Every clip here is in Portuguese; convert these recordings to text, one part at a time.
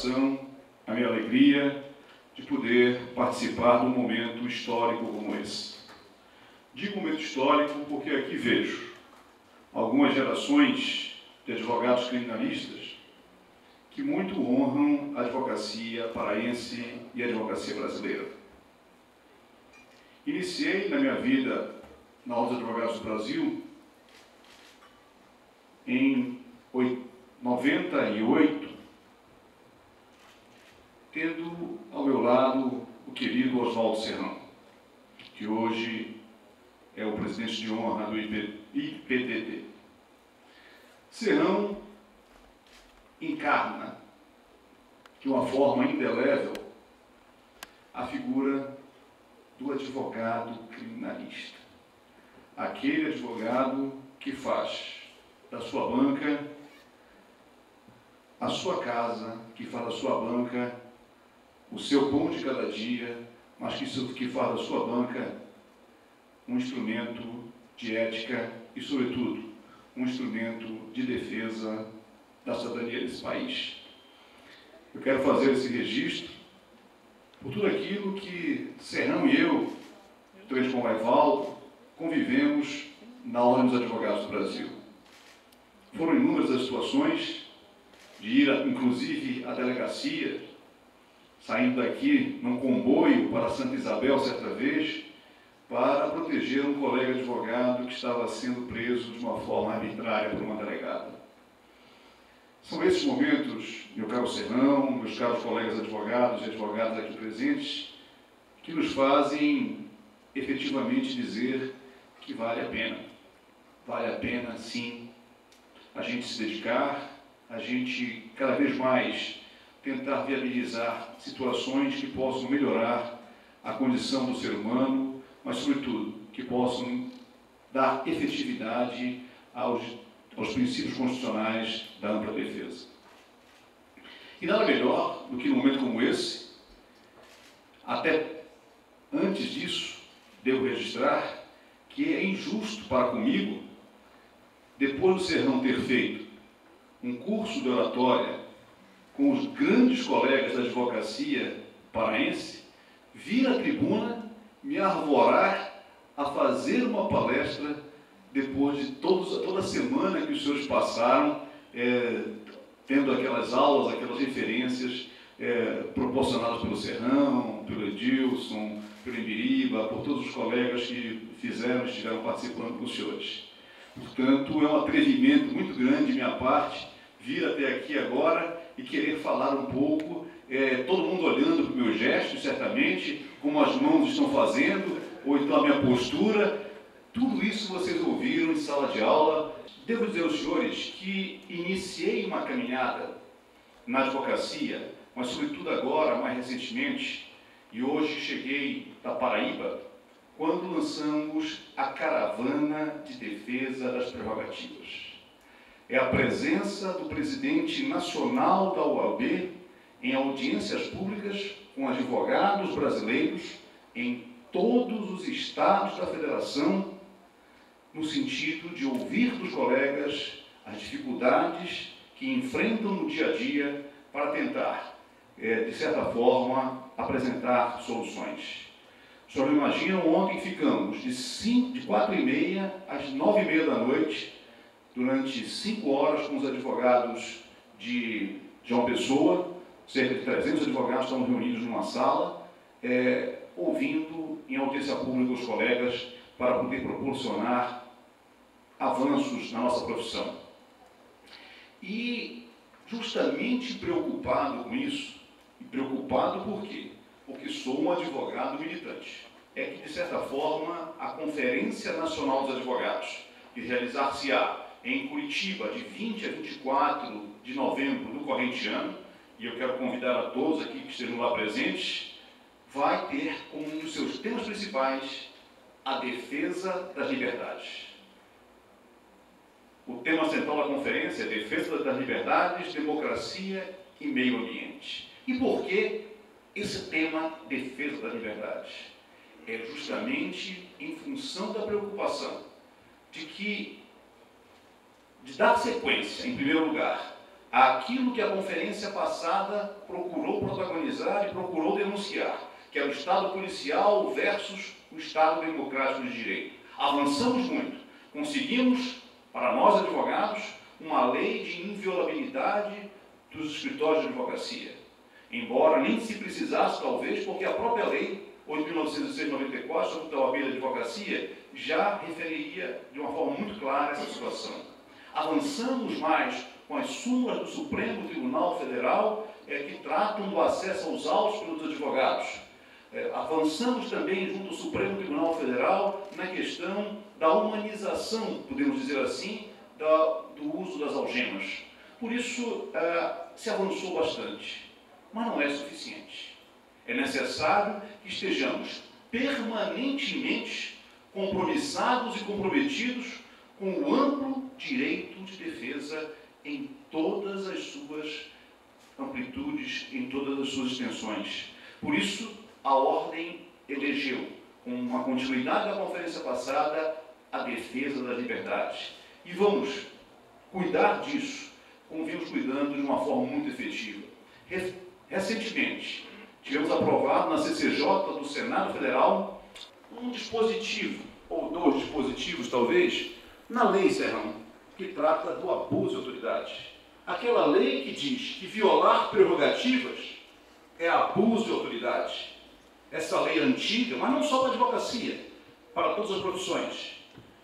satisfação, a minha alegria de poder participar de um momento histórico como esse. Digo momento histórico porque aqui vejo algumas gerações de advogados criminalistas que muito honram a advocacia paraense e a advocacia brasileira. Iniciei na minha vida na Ordem dos Advogados do Brasil em 98, tendo ao meu lado o querido Oswaldo Serrão, que hoje é o presidente de honra do IPTT. Serrão encarna, de uma forma indelével, a figura do advogado criminalista. Aquele advogado que faz da sua banca a sua casa, que faz da sua banca o seu pão de cada dia, mas que faz da sua banca um instrumento de ética e, sobretudo, um instrumento de defesa da cidadania desse país. Eu quero fazer esse registro por tudo aquilo que Serrão e eu, também com o Evaldo, convivemos na Ordem dos Advogados do Brasil. Foram inúmeras as situações de ir, inclusive, à delegacia, saindo daqui num comboio para Santa Isabel, certa vez, para proteger um colega advogado que estava sendo preso de uma forma arbitrária por uma delegada. São esses momentos, meu caro Serrão, meus caros colegas advogados e advogadas aqui presentes, que nos fazem efetivamente dizer que vale a pena sim, a gente se dedicar, a gente cada vez mais tentar viabilizar situações que possam melhorar a condição do ser humano, mas, sobretudo, que possam dar efetividade aos princípios constitucionais da ampla defesa. E nada melhor do que num momento como esse, até antes disso, devo registrar que é injusto para comigo, depois do Serrão ter feito um curso de oratória com os grandes colegas da advocacia paraense, vir à tribuna, me arvorar a fazer uma palestra depois de toda a semana que os senhores passaram, tendo aquelas aulas, aquelas referências proporcionadas pelo Serrão, pelo Edilson, pelo Imbiriba, por todos os colegas que estiveram participando com os senhores. Portanto, é um atrevimento muito grande de minha parte vir até aqui agora e querer falar um pouco, todo mundo olhando para o meu gesto, certamente, como as mãos estão fazendo, ou então a minha postura. Tudo isso vocês ouviram em sala de aula. Devo dizer aos senhores que iniciei uma caminhada na advocacia, mas sobretudo agora, mais recentemente, e hoje cheguei da Paraíba, quando lançamos a Caravana de Defesa das Prerrogativas. É a presença do presidente nacional da OAB em audiências públicas com advogados brasileiros em todos os estados da federação, no sentido de ouvir dos colegas as dificuldades que enfrentam no dia a dia para tentar, de certa forma, apresentar soluções. Os senhores imaginam, ontem ficamos de 4h30 às 9h30 da noite, durante 5 horas com os advogados de João Pessoa, cerca de 300 advogados estão reunidos numa sala, ouvindo em audiência pública os colegas para poder proporcionar avanços na nossa profissão. E justamente preocupado com isso, e preocupado por quê? Porque sou um advogado militante. É que, de certa forma, a Conferência Nacional dos Advogados, que realizar-se-á em Curitiba, de 20 a 24 de novembro do corrente ano, e eu quero convidar a todos aqui que estejam lá presentes, vai ter como um dos seus temas principais a defesa das liberdades. O tema central da conferência é defesa das liberdades, democracia e meio ambiente. E por que esse tema, defesa das liberdades? É justamente em função da preocupação de dar sequência, em primeiro lugar, àquilo que a conferência passada procurou protagonizar e procurou denunciar, que é o Estado policial versus o Estado democrático de direito. Avançamos muito. Conseguimos, para nós advogados, uma lei de inviolabilidade dos escritórios de advocacia. Embora nem se precisasse, talvez, porque a própria lei 8.906/94 sobre a OAB da advocacia já referiria de uma forma muito clara essa situação. Avançamos mais com as súmulas do Supremo Tribunal Federal que tratam do acesso aos autos pelos advogados. Avançamos também junto ao Supremo Tribunal Federal na questão da humanização, podemos dizer assim, do uso das algemas. Por isso, se avançou bastante, mas não é suficiente. É necessário que estejamos permanentemente compromissados e comprometidos com o amplo direito de defesa em todas as suas amplitudes, em todas as suas extensões. Por isso, a Ordem elegeu, com uma continuidade da conferência passada, a defesa das liberdades. E vamos cuidar disso, como vimos cuidando de uma forma muito efetiva. Recentemente, tivemos aprovado na CCJ do Senado Federal um dispositivo, ou 2 dispositivos talvez, na Lei Serrão, que trata do abuso de autoridade. Aquela lei que diz que violar prerrogativas é abuso de autoridade. Essa lei antiga, mas não só para a advocacia, para todas as profissões.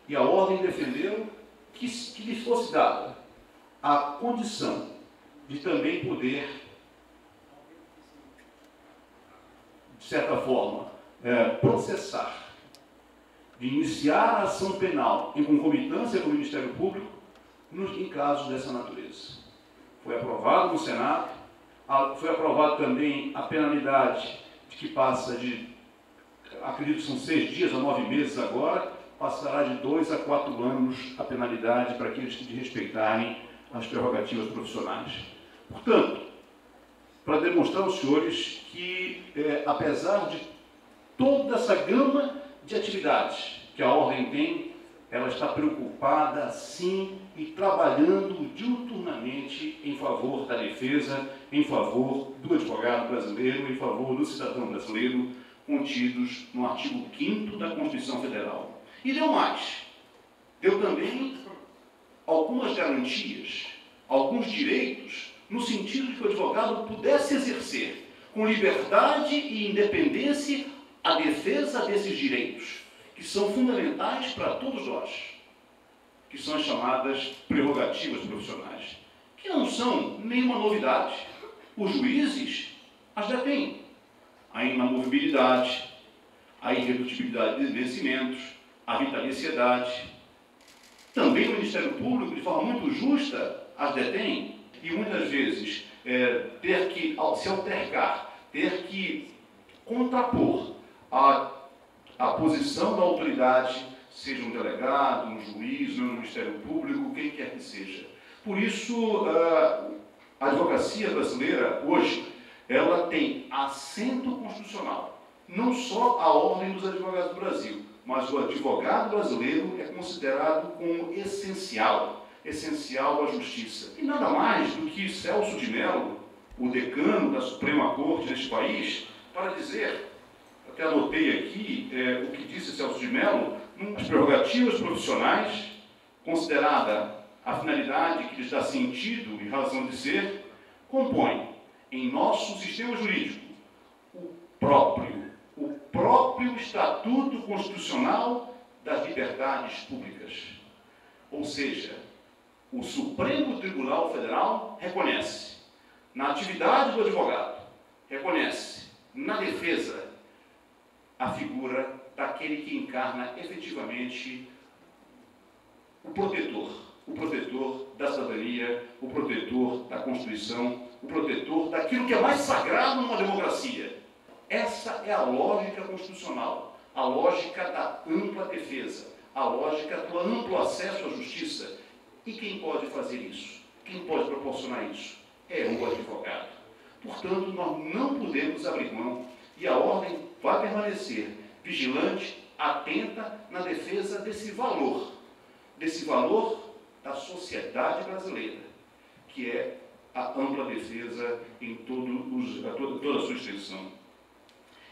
E a Ordem defendeu que lhe fosse dada a condição de também poder, de certa forma, processar, de iniciar a ação penal em concomitância com o Ministério Público em casos dessa natureza. Foi aprovado no Senado, foi aprovado também a penalidade que passa de, acredito que são 6 dias a 9 meses agora, passará de 2 a 4 anos a penalidade para aqueles que desrespeitarem as prerrogativas profissionais. Portanto, para demonstrar aos senhores que, apesar de toda essa gama de atividades que a Ordem tem, ela está preocupada, sim, e trabalhando diuturnamente em favor da defesa, em favor do advogado brasileiro, em favor do cidadão brasileiro, contidos no artigo 5º da Constituição Federal. E deu mais. Deu também algumas garantias, alguns direitos, no sentido de que o advogado pudesse exercer com liberdade e independência a defesa desses direitos, que são fundamentais para todos nós, que são as chamadas prerrogativas profissionais, que não são nenhuma novidade. Os juízes as detêm. A inamovibilidade, a irredutibilidade de vencimentos, a vitaliciedade. Também o Ministério Público, de forma muito justa, as detém, e muitas vezes ter que se altercar, ter que contrapor a posição da autoridade, seja um delegado, um juiz, um Ministério Público, quem quer que seja. Por isso, a advocacia brasileira, hoje, ela tem assento constitucional. Não só a Ordem dos Advogados do Brasil, mas o advogado brasileiro é considerado como essencial à justiça. E nada mais do que Celso de Mello, o decano da Suprema Corte deste país, para dizer, até anotei aqui o que disse Celso de Mello, as prerrogativas profissionais, considerada a finalidade que lhes dá sentido e razão de ser, compõe em nosso sistema jurídico o próprio Estatuto Constitucional das Liberdades Públicas. Ou seja, o Supremo Tribunal Federal reconhece na atividade do advogado, reconhece na defesa a figura daquele que encarna efetivamente o protetor da cidadania, o protetor da Constituição, o protetor daquilo que é mais sagrado numa democracia. Essa é a lógica constitucional, a lógica da ampla defesa, a lógica do amplo acesso à justiça. E quem pode fazer isso? Quem pode proporcionar isso? É o advogado. Portanto, nós não podemos abrir mão e a Ordem vai permanecer vigilante, atenta na defesa desse valor da sociedade brasileira, que é a ampla defesa em toda a sua extensão.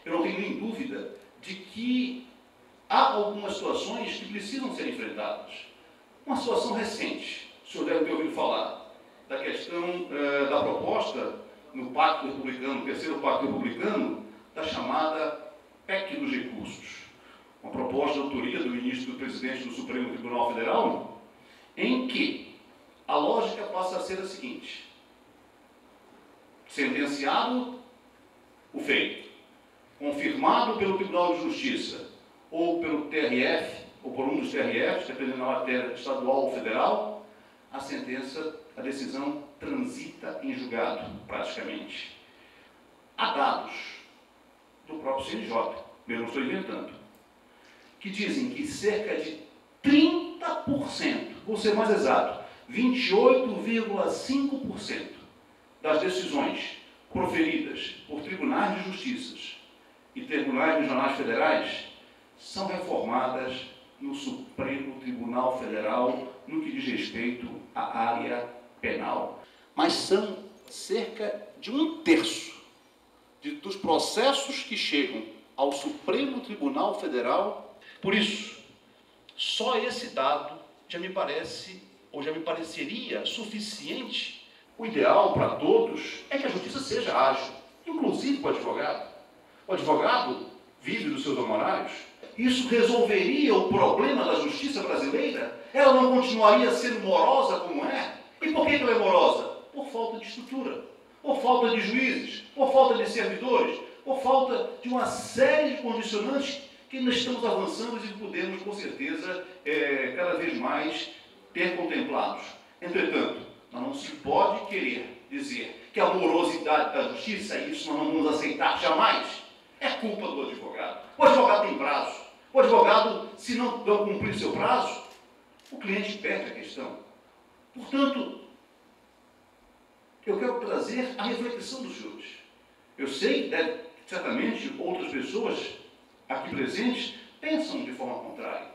Eu não tenho nem dúvida de que há algumas situações que precisam ser enfrentadas. Uma situação recente, o senhor deve ter ouvido falar, da questão da proposta no Pacto Republicano, terceiro Pacto Republicano, da chamada PEC dos recursos. Uma proposta de autoria do ministro do presidente do Supremo Tribunal Federal, em que a lógica passa a ser a seguinte: sentenciado o feito, confirmado pelo Tribunal de Justiça, ou pelo TRF, ou por um dos TRFs, dependendo da matéria estadual ou federal, a sentença, a decisão transita em julgado, praticamente. Há dados do próprio CNJ, eu não estou inventando, que dizem que cerca de 30%, vou ser mais exato, 28,5% das decisões proferidas por tribunais de justiça e tribunais regionais federais são reformadas no Supremo Tribunal Federal no que diz respeito à área penal. Mas são cerca de 1/3 dos processos que chegam ao Supremo Tribunal Federal. Por isso, só esse dado já me parece, ou já me pareceria suficiente. O ideal para todos é que a justiça seja ágil, inclusive para o advogado. O advogado vive dos seus honorários. Isso resolveria o problema da justiça brasileira? Ela não continuaria sendo morosa como é? E por que ela é morosa? Por falta de estrutura, por falta de juízes, por falta de servidores, por falta de uma série de condicionantes que nós estamos avançando e podemos, com certeza, cada vez mais ter contemplados. Entretanto, não se pode querer dizer que a morosidade da justiça, isso nós não vamos aceitar jamais, é culpa do advogado. O advogado tem prazo. O advogado, se não cumprir seu prazo, o cliente perde a questão. Portanto, eu quero trazer a reflexão dos senhores. Eu sei que, certamente, outras pessoas aqui presentes pensam de forma contrária,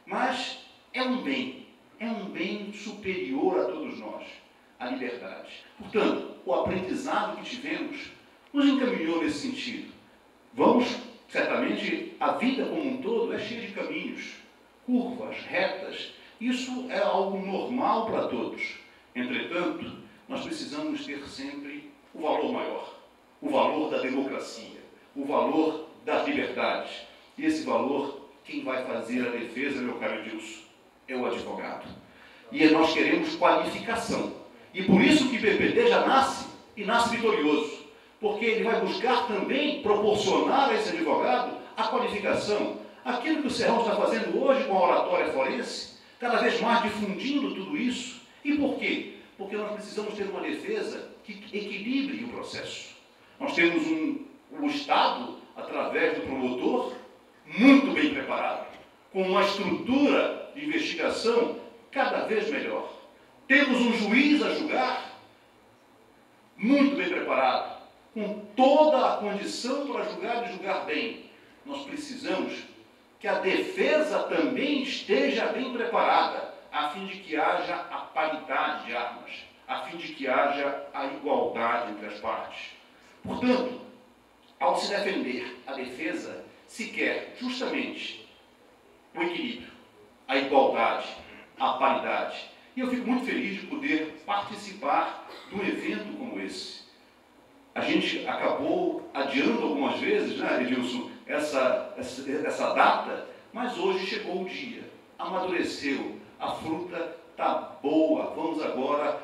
mas é um bem superior a todos nós, a liberdade. Portanto, o aprendizado que tivemos nos encaminhou nesse sentido. Certamente, a vida como um todo é cheia de caminhos, curvas, retas. Isso é algo normal para todos. Entretanto, nós precisamos ter sempre o valor maior, o valor da democracia, o valor das liberdades. E esse valor, quem vai fazer a defesa, meu caro Edilson, é o advogado. E nós queremos qualificação. E por isso que o PPD já nasce, e nasce vitorioso. Porque ele vai buscar também proporcionar a esse advogado a qualificação. Aquilo que o Serrão está fazendo hoje com a oratória forense, cada vez mais difundindo tudo isso. E por quê? Porque nós precisamos ter uma defesa que equilibre o processo. Nós temos o Estado, através do promotor, muito bem preparado, com uma estrutura de investigação cada vez melhor. Temos um juiz a julgar, muito bem preparado, com toda a condição para julgar e julgar bem. Nós precisamos que a defesa também esteja bem preparada, a fim de que haja a paridade de armas, a fim de que haja a igualdade entre as partes. Portanto, ao se defender a defesa, se quer justamente o equilíbrio, a igualdade, a paridade. E eu fico muito feliz de poder participar de um evento como esse. A gente acabou adiando algumas vezes, né, Edilson, essa data, mas hoje chegou o dia, amadureceu, a fruta está boa, vamos agora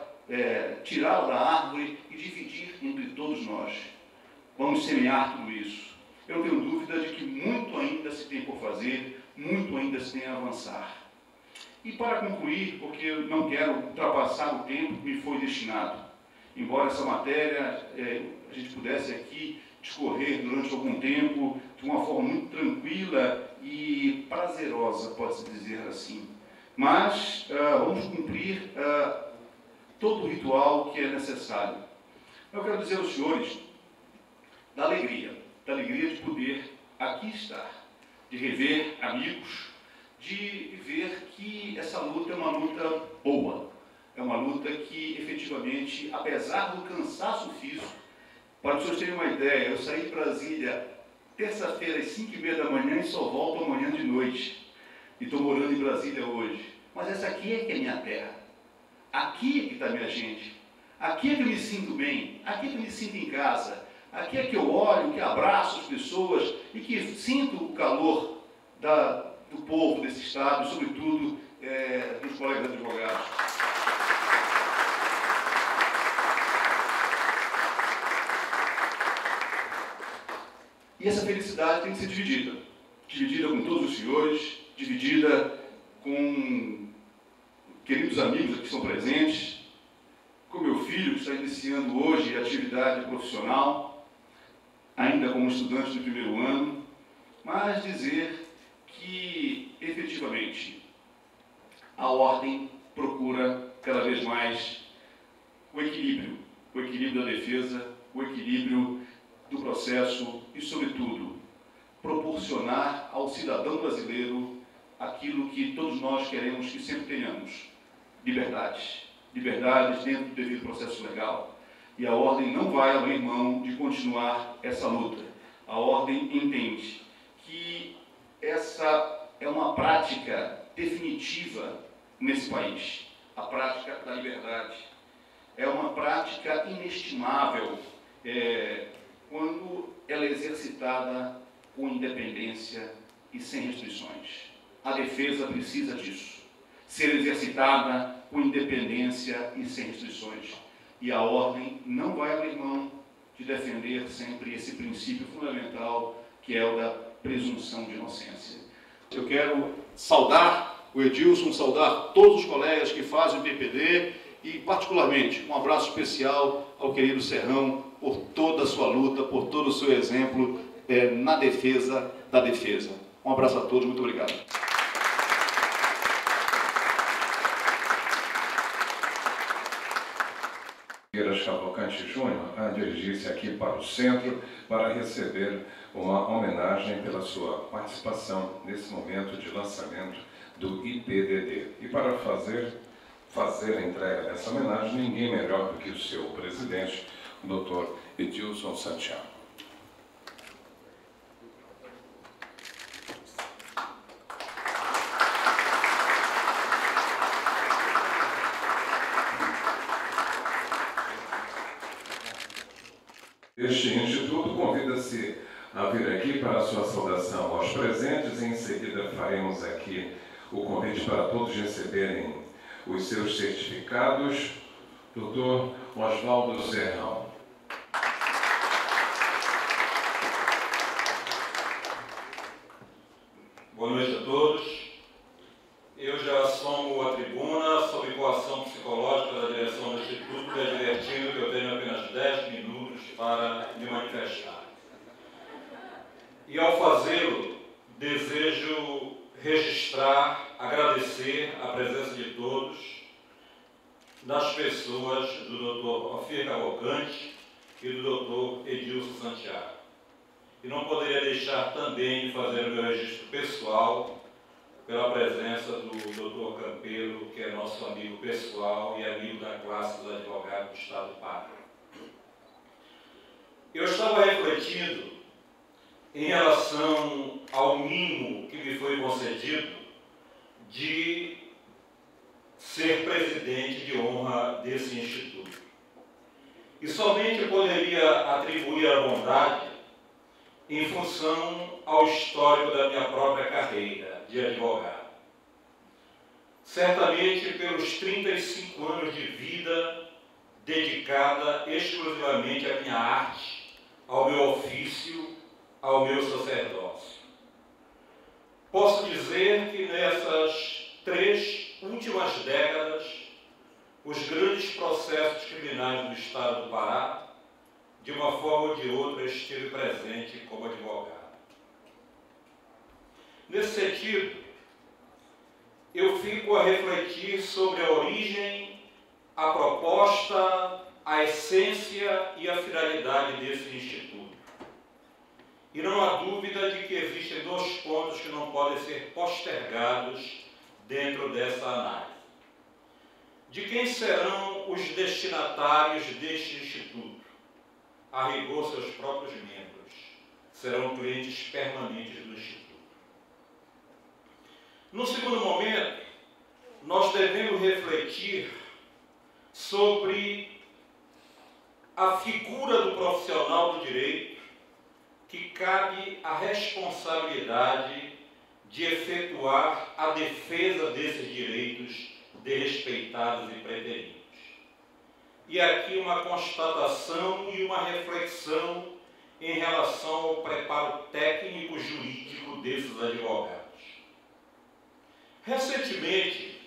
tirá-la da árvore e dividir entre todos nós. Vamos semear tudo isso. Eu tenho dúvida de que muito ainda se tem por fazer, muito ainda se tem a avançar. E para concluir, porque eu não quero ultrapassar o tempo que me foi destinado, embora essa matéria a gente pudesse aqui discorrer durante algum tempo de uma forma muito tranquila e prazerosa, pode-se dizer assim. Mas vamos cumprir todo o ritual que é necessário. Eu quero dizer aos senhores da alegria de poder aqui estar, de rever amigos, de ver que essa luta é uma luta boa, é uma luta que, efetivamente, apesar do cansaço físico, para vocês terem uma ideia, eu saí de Brasília terça-feira às 5h30 da manhã e só volto amanhã de noite. E estou morando em Brasília hoje. Mas essa aqui é que é minha terra. Aqui é que está minha gente. Aqui é que eu me sinto bem. Aqui é que eu me sinto em casa. Aqui é que eu olho, que abraço as pessoas e que sinto o calor do povo desse Estado e, sobretudo, dos colegas advogados. E essa felicidade tem que ser dividida. Dividida com todos os senhores, dividida com queridos amigos que estão presentes, com meu filho que está iniciando hoje a atividade profissional, ainda como estudante do primeiro ano, mas dizer que, efetivamente, a ordem procura cada vez mais o equilíbrio da defesa, o equilíbrio do processo e, sobretudo, proporcionar ao cidadão brasileiro aquilo que todos nós queremos que sempre tenhamos: liberdades. Liberdades dentro do devido processo legal. E a ordem não vai abrir mão de continuar essa luta. A ordem entende que essa é uma prática definitiva nesse país. A prática da liberdade. É uma prática inestimável quando ela é exercitada com independência e sem restrições. A defesa precisa disso. Ser exercitada com independência e sem restrições. E a ordem não vai abrir mão de defender sempre esse princípio fundamental, que é o da presunção de inocência. Eu quero saudar o Edilson, saudar todos os colegas que fazem o PPD e, particularmente, um abraço especial ao querido Serrão por toda a sua luta, por todo o seu exemplo na defesa da defesa. Um abraço a todos, muito obrigado. Cavalcante Júnior a dirigir-se aqui para o centro para receber uma homenagem pela sua participação nesse momento de lançamento do IPDD. E para fazer a entrega dessa homenagem, ninguém melhor do que o seu presidente, o Dr. Edilson Santiago. Este Instituto convida-se a vir aqui para a sua saudação aos presentes e em seguida faremos aqui o convite para todos receberem os seus certificados. Dr. Oswaldo Serrão. Boa noite a todos. Eu já assomo a tribuna sob coação psicológica da direção do Instituto, advertindo que eu tenho apenas 10 minutos para me manifestar. E ao fazê-lo, desejo registrar, agradecer a presença de todos, das pessoas do Dr. Ofir Cavalcante e do Dr. Edilson Santiago. E não poderia deixar também de fazer o meu registro pessoal pela presença do Dr. Campelo, que é nosso amigo pessoal e amigo da classe dos advogados do Estado do Pará. Eu estava refletindo em relação ao mimo que me foi concedido de ser presidente de honra desse instituto. E somente poderia atribuir a bondade em função ao histórico da minha própria carreira de advogado. Certamente pelos 35 anos de vida dedicada exclusivamente à minha arte, ao meu ofício, ao meu sacerdócio. Posso dizer que nessas 3 últimas décadas, os grandes processos criminais do Estado do Pará, de uma forma ou de outra, estive presente como advogado. Nesse sentido, eu fico a refletir sobre a origem, a proposta, a essência e a finalidade desse instituto. E não há dúvida de que existem 2 pontos que não podem ser postergados dentro dessa análise. de quem serão os destinatários deste instituto? A rigor, seus próprios membros serão clientes permanentes do instituto. No segundo momento, nós devemos refletir sobre a figura do profissional do direito que cabe a responsabilidade de efetuar a defesa desses direitos desrespeitados e preteridos. E aqui uma constatação e uma reflexão em relação ao preparo técnico jurídico desses advogados. Recentemente,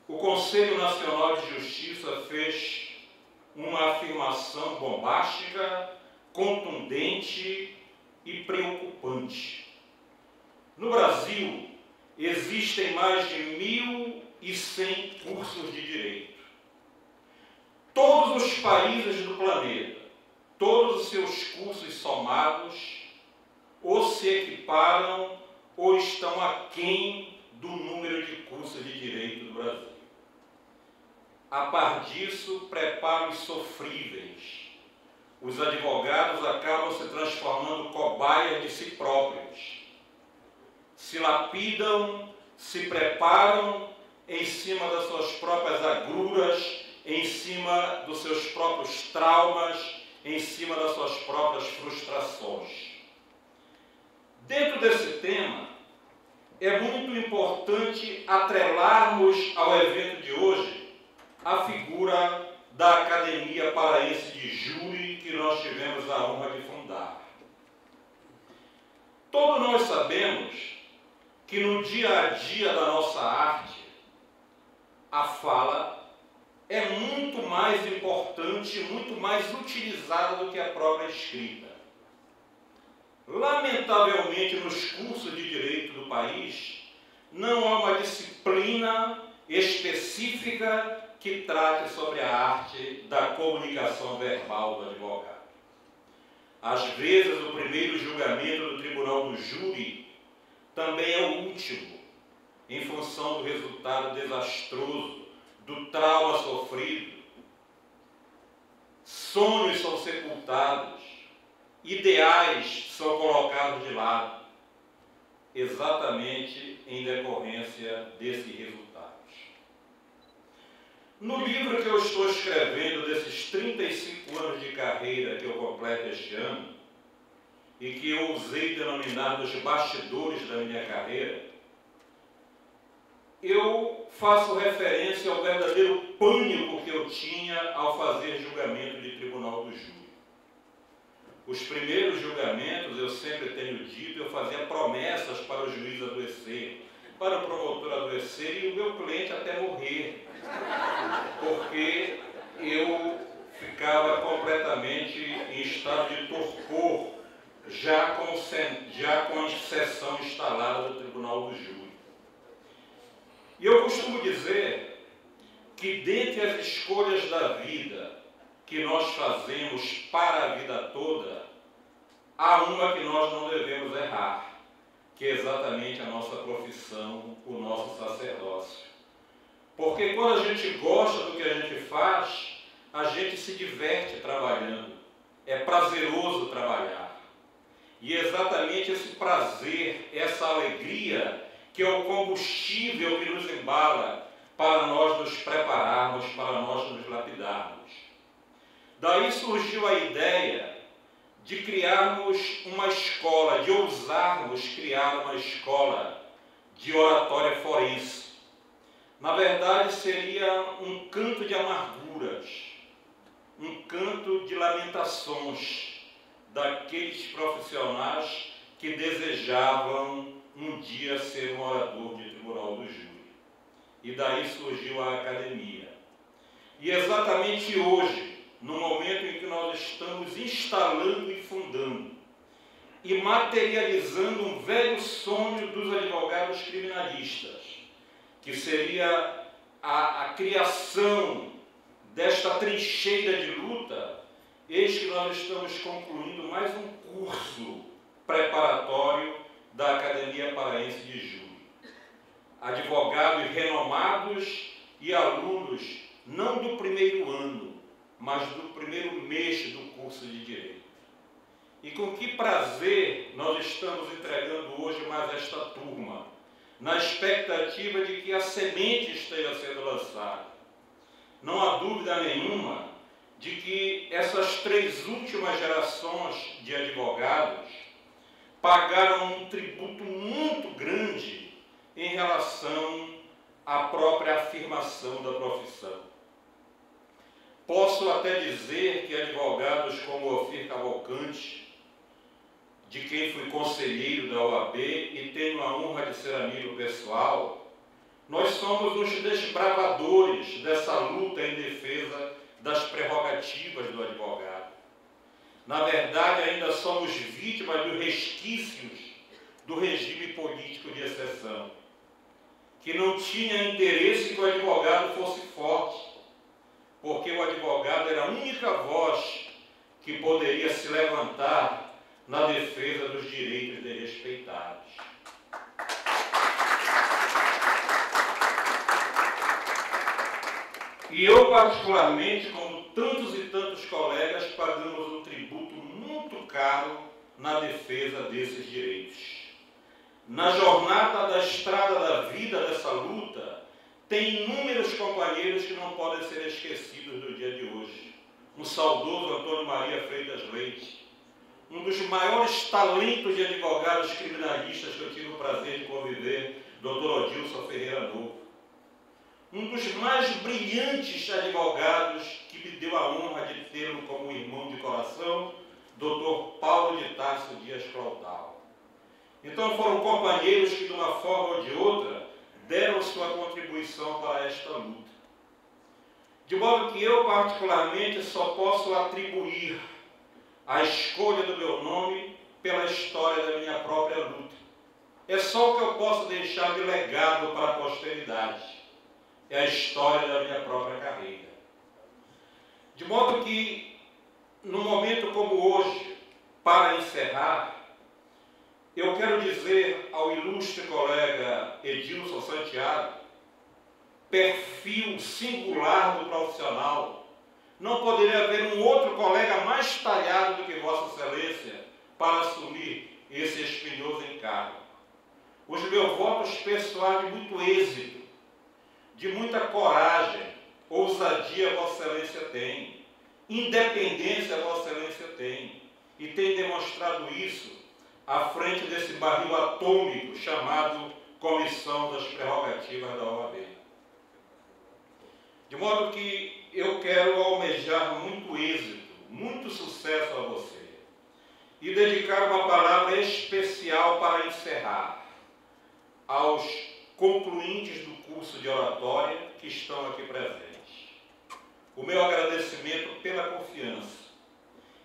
o Conselho Nacional de Justiça fez uma afirmação bombástica, contundente e preocupante. No Brasil, existem mais de 1.100 cursos de direito. Todos os países do planeta, todos os seus cursos somados, ou se equiparam ou estão aquém do número de cursos de direito do Brasil. A par disso, preparos sofríveis. Os advogados acabam se transformando cobaias de si próprios. Se lapidam, se preparam em cima das suas próprias agruras, em cima dos seus próprios traumas, em cima das suas próprias frustrações. Dentro desse tema, é muito importante atrelarmos ao evento de hoje a figura da Academia Paraense de Júri, que nós tivemos a honra de fundar. Todos nós sabemos que no dia a dia da nossa arte, a fala é muito mais importante, muito mais utilizada do que a própria escrita. Lamentavelmente, nos cursos de direito do país, não há uma disciplina específica que trate sobre a arte da comunicação verbal do advogado. Às vezes, o primeiro julgamento do tribunal do júri também é o último, em função do resultado desastroso, do trauma sofrido. Sonhos são sepultados, ideais são colocados de lado, exatamente em decorrência desses resultados. No livro que eu estou escrevendo, desses 35 anos de carreira que eu completo este ano, e que eu usei denominar nos bastidores da minha carreira, eu faço referência ao verdadeiro pânico que eu tinha ao fazer julgamento de tribunal do júri. Os primeiros julgamentos, eu sempre tenho dito, eu fazia promessas para o juiz adoecer, para o promotor adoecer e o meu cliente até morrer, porque eu ficava completamente em estado de torpor, já com a sessão instalada do tribunal do júri. E eu costumo dizer que dentre as escolhas da vida que nós fazemos para a vida toda, há uma que nós não devemos errar, que é exatamente a nossa profissão, o nosso sacerdócio. Porque quando a gente gosta do que a gente faz, a gente se diverte trabalhando, é prazeroso trabalhar. E é exatamente esse prazer, essa alegria, que é o combustível que nos embala para nós nos prepararmos, para nós nos lapidarmos. Daí surgiu a ideia de criarmos uma escola, de ousarmos criar uma escola de oratória forense. Na verdade, seria um canto de amarguras, um canto de lamentações daqueles profissionais que desejavam um dia ser um orador de tribunal do júri. E daí surgiu a academia. E exatamente hoje, no momento em que nós estamos instalando e fundando e materializando um velho sonho dos advogados criminalistas, que seria a criação desta trincheira de luta, eis que nós estamos concluindo mais um curso preparatório da Academia Paraense de Júri. Advogados renomados e alunos não do primeiro ano, mas do primeiro mês do curso de Direito. E com que prazer nós estamos entregando hoje mais esta turma, na expectativa de que a semente esteja sendo lançada. Não há dúvida nenhuma de que essas 3 últimas gerações de advogados pagaram um tributo muito grande em relação à própria afirmação da profissão. Posso até dizer que advogados como Ofir Cavalcante, de quem fui conselheiro da OAB e tenho a honra de ser amigo pessoal, nós somos os desbravadores dessa luta em defesa das prerrogativas do advogado. Na verdade, ainda somos vítimas dos resquícios do regime político de exceção, que não tinha interesse que o advogado fosse forte, porque o advogado era a única voz que poderia se levantar na defesa dos direitos desrespeitados. E eu, particularmente, como tantos e tantos colegas, pagamos um tributo muito caro na defesa desses direitos. Na jornada da estrada da vida dessa luta, tem inúmeros companheiros que não podem ser esquecidos no dia de hoje. Um saudoso Antônio Maria Freitas Leite, um dos maiores talentos de advogados criminalistas que eu tive o prazer de conviver, Dr. Odilson Ferreira Novo. Um dos mais brilhantes advogados que me deu a honra de tê-lo como irmão de coração, Dr. Paulo de Tarso Dias Claudal. Então foram companheiros que, de uma forma ou de outra, deram sua contribuição para esta luta. De modo que eu, particularmente, só posso atribuir a escolha do meu nome pela história da minha própria luta. É só o que eu posso deixar de legado para a posteridade. É a história da minha própria carreira. De modo que, num momento como hoje, para encerrar, eu quero dizer ao ilustre colega Edilson Santiago, perfil singular do profissional, não poderia haver um outro colega mais talhado do que Vossa Excelência para assumir esse espinhoso encargo. Os meus votos pessoais de muito êxito, de muita coragem, ousadia Vossa Excelência tem, independência Vossa Excelência tem, e tem demonstrado isso à frente desse barril atômico chamado Comissão das Prerrogativas da OAB. De modo que eu quero almejar muito êxito, muito sucesso a você e dedicar uma palavra especial para encerrar aos concluintes do curso de oratória que estão aqui presentes. O meu agradecimento pela confiança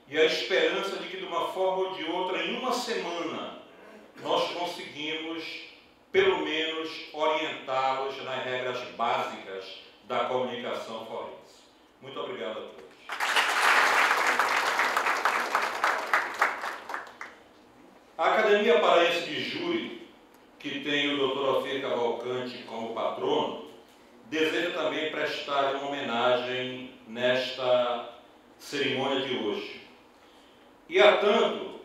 e a esperança de que, de uma forma ou de outra, em uma semana, nós conseguimos, pelo menos, orientá-los nas regras básicas da comunicação forense. Muito obrigado a todos. A Academia Paraense de Júri, que tem o Dr. Ofir Cavalcante como patrono, deseja também prestar uma homenagem nesta cerimônia de hoje. E, a tanto,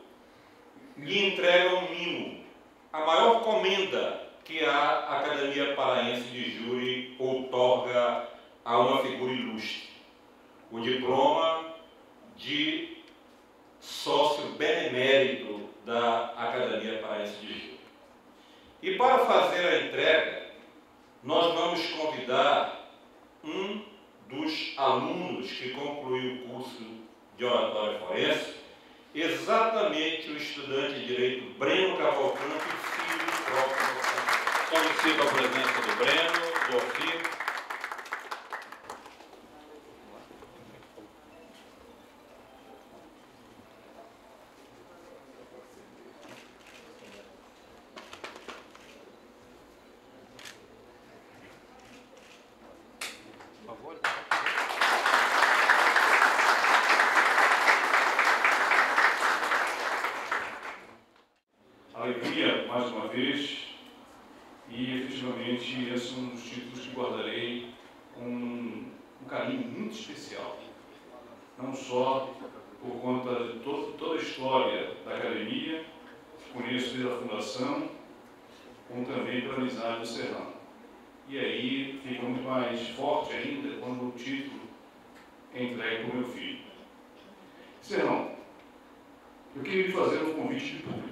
lhe entrega um mimo, a maior comenda que a Academia Paraense de Júri outorga a uma figura ilustre, o diploma de sócio benemérito da Academia Paraense de Júri. E para fazer a entrega, nós vamos convidar um dos alunos que concluiu o curso de oratória forense, exatamente o estudante de Direito Breno Cavalcante, filho do próprio Cavalcante. Solicito a presença do Breno, do Ofir. Alegria, mais uma vez, e efetivamente esse é um dos títulos que guardarei um carinho muito especial, não só por conta de toda a história da academia, conheço desde a fundação, como também pela amizade do Serrano. E aí fica muito mais forte ainda quando o título é entregue para o meu filho. Serrão, eu queria lhe fazer um convite de público.